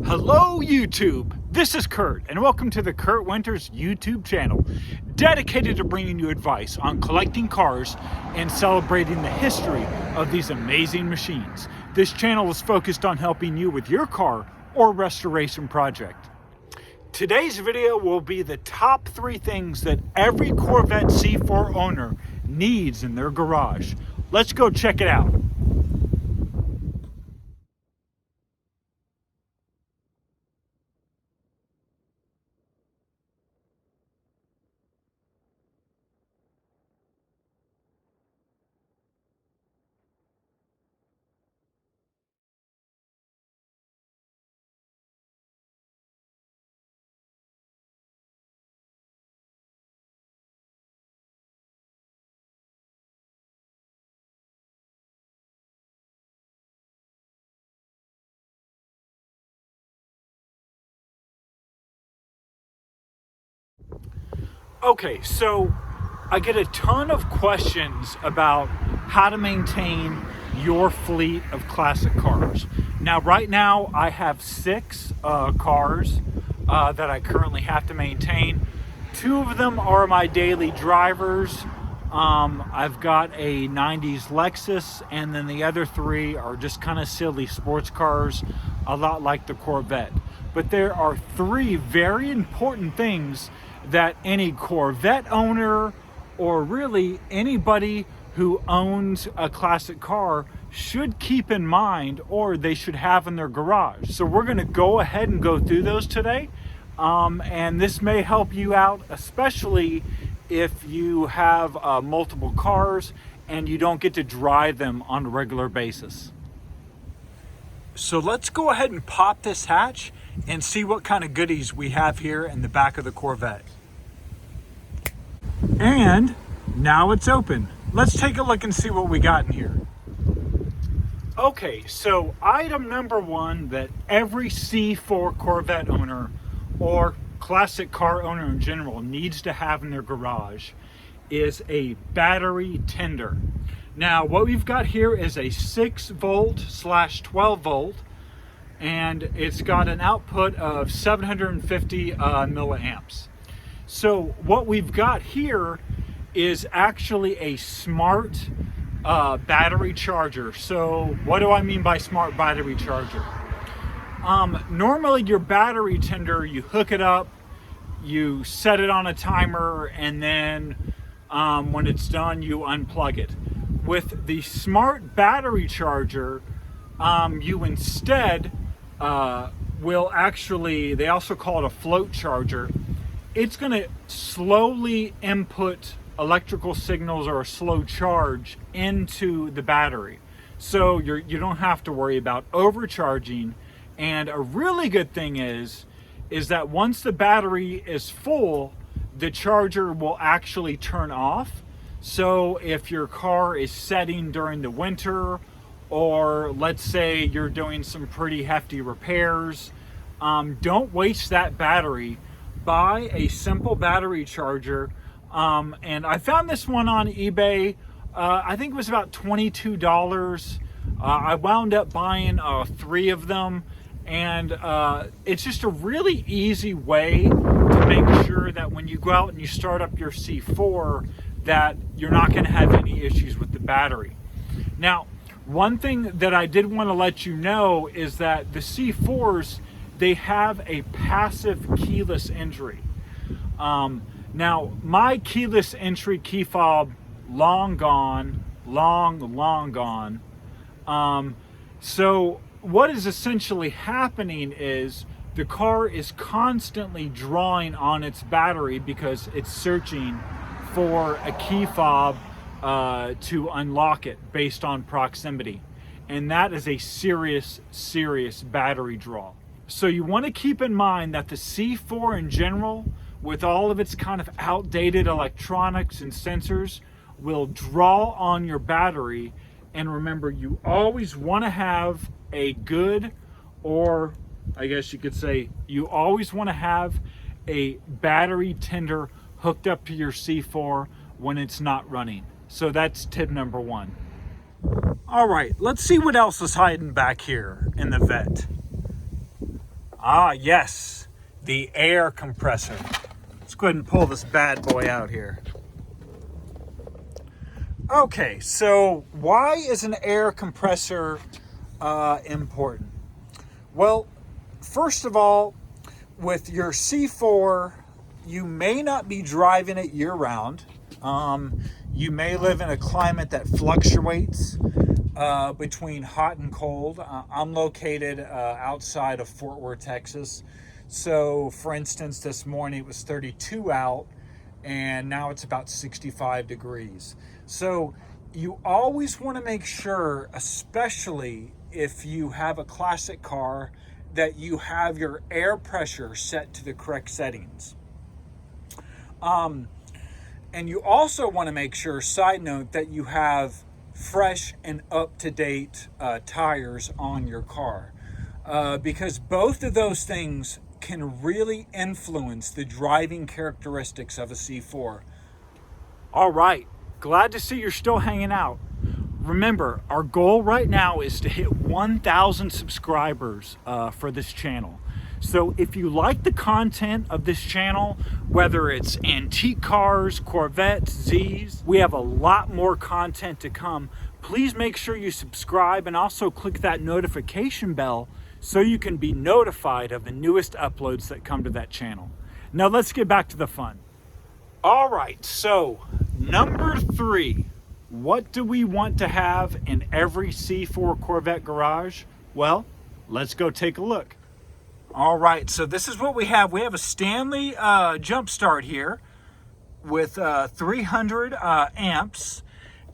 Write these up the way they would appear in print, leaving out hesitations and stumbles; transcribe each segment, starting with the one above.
Hello YouTube, this is Kurt and welcome to the Kurt Winters YouTube channel, dedicated to bringing you advice on collecting cars and celebrating the history of these amazing machines. This channel is focused on helping you with your car or restoration project. Today's video will be the top 3 things that every Corvette C4 owner needs in their garage. Let's go check it out. Okay, so I get a ton of questions about how to maintain your fleet of classic cars. Now, right now, I have 6 cars that I currently have to maintain. 2 of them are my daily drivers. I've got a 90s Lexus, and then the other 3 are just kind of silly sports cars, a lot like the Corvette. But there are 3 very important things that any Corvette owner, or really anybody who owns a classic car, should keep in mind, or they should have in their garage. So we're going to go ahead and go through those today, and this may help you out, especially if you have multiple cars and you don't get to drive them on a regular basis. So let's go ahead and pop this hatch and see what kind of goodies we have here in the back of the Corvette. And now it's open. Let's take a look and see what we got in here. Okay, so item number 1 that every C4 Corvette owner or classic car owner in general needs to have in their garage is a battery tender. Now, what we've got here is a 6-volt/12 volt, and it's got an output of 750 milliamps. So what we've got here is actually a smart battery charger. So what do I mean by smart battery charger? Normally your battery tender, you hook it up, you set it on a timer, and then when it's done, you unplug it. With the smart battery charger, you instead will actually, they also call it a float charger. It's going to slowly input electrical signals or a slow charge into the battery. So you don't have to worry about overcharging. And a really good thing is that once the battery is full, the charger will actually turn off. So if your car is setting during the winter, or let's say you're doing some pretty hefty repairs, don't waste that battery. Buy a simple battery charger. And I found this one on eBay. I think it was about $22. I wound up buying 3 of them, and it's just a really easy way to make sure that when you go out and you start up your C4, that you're not going to have any issues with the battery. Now, one thing that I did want to let you know is that the C4s, they have a passive keyless entry. Now, my keyless entry key fob, long gone. So what is essentially happening is the car is constantly drawing on its battery because it's searching for a key fob to unlock it based on proximity. And that is a serious battery draw. So you want to keep in mind that the C4 in general, with all of its kind of outdated electronics and sensors, will draw on your battery. And remember, you always want to have a good, or I guess you could say, you always want to have a battery tender hooked up to your C4 when it's not running. So that's tip number 1. All right, let's see what else is hiding back here in the Vette. Ah, yes, the air compressor. Let's go ahead and pull this bad boy out here. Okay, so why is an air compressor important? Well, first of all, with your C4, you may not be driving it year-round. You may live in a climate that fluctuates between hot and cold. I'm located outside of Fort Worth, Texas. So, for instance, this morning it was 32 out, and now it's about 65 degrees. So, you always want to make sure, especially if you have a classic car, that you have your air pressure set to the correct settings. And you also want to make sure, side note, that you have fresh and up-to-date tires on your car. Because both of those things can really influence the driving characteristics of a C4. All right, glad to see you're still hanging out. Remember, our goal right now is to hit 1,000 subscribers for this channel. So if you like the content of this channel, whether it's antique cars, Corvettes, Z's, we have a lot more content to come. Please make sure you subscribe and also click that notification bell so you can be notified of the newest uploads that come to that channel. Now let's get back to the fun. All right, so number 3. What do we want to have in every C4 Corvette garage? Well, let's go take a look. All right, so this is what we have. We have a Stanley jump start here with 300 amps.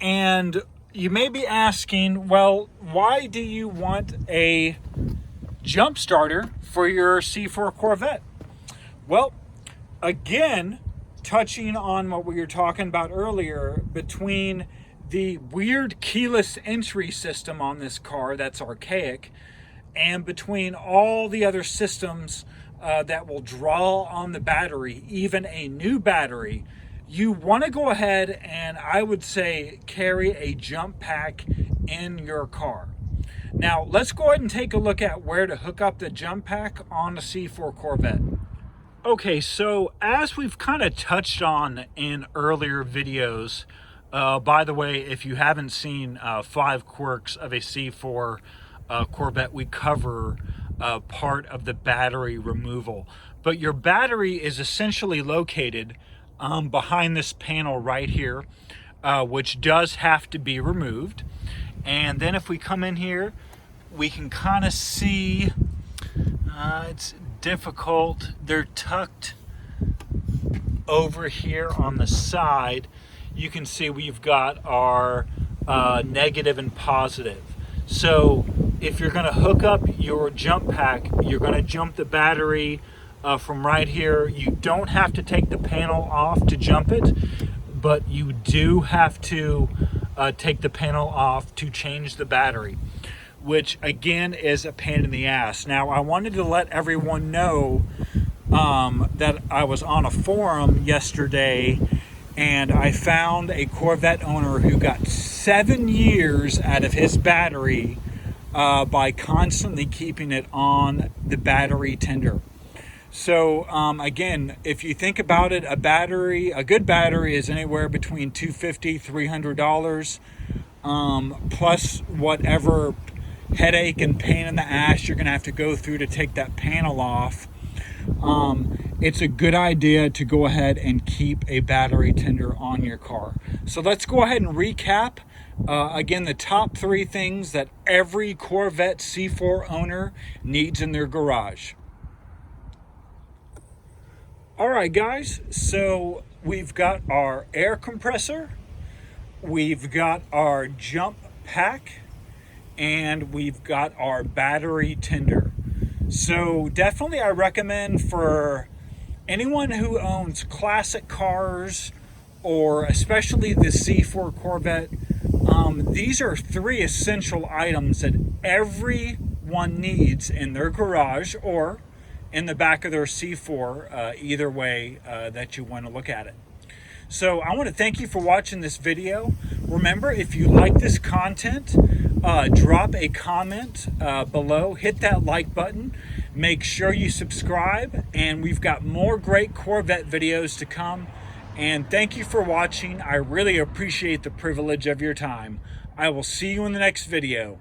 And you may be asking, well, why do you want a jump starter for your C4 Corvette? Well, again, touching on what we were talking about earlier, between the weird keyless entry system on this car that's archaic, and between all the other systems that will draw on the battery, even a new battery, you want to go ahead and, I would say, carry a jump pack in your car. Now, let's go ahead and take a look at where to hook up the jump pack on the C4 Corvette. Okay, so as we've kind of touched on in earlier videos, by the way, if you haven't seen 5 quirks of a C4 Corvette, we cover part of the battery removal. But your battery is essentially located behind this panel right here, which does have to be removed. And then if we come in here, we can kind of see, it's difficult, they're tucked over here on the side. You can see we've got our negative and positive. So if you're going to hook up your jump pack, you're going to jump the battery from right here. You don't have to take the panel off to jump it, but you do have to take the panel off to change the battery, which again is a pain in the ass. Now, I wanted to let everyone know that I was on a forum yesterday, and I found a Corvette owner who got 7 years out of his battery by constantly keeping it on the battery tender. So again, if you think about it, a good battery is anywhere between $250, $300, plus whatever headache and pain in the ass you're gonna have to go through to take that panel off. It's a good idea to go ahead and keep a battery tender on your car. So let's go ahead and recap again the top 3 things that every Corvette C4 owner needs in their garage. All right, guys, so we've got our air compressor, we've got our jump pack, and we've got our battery tender. So definitely I recommend for anyone who owns classic cars, or especially the C4 Corvette, these are 3 essential items that everyone needs in their garage or in the back of their C4, either way that you want to look at it. So I want to thank you for watching this video. Remember, if you like this content, drop a comment below, hit that like button. Make sure you subscribe, and we've got more great Corvette videos to come. And thank you for watching. I really appreciate the privilege of your time. I will see you in the next video.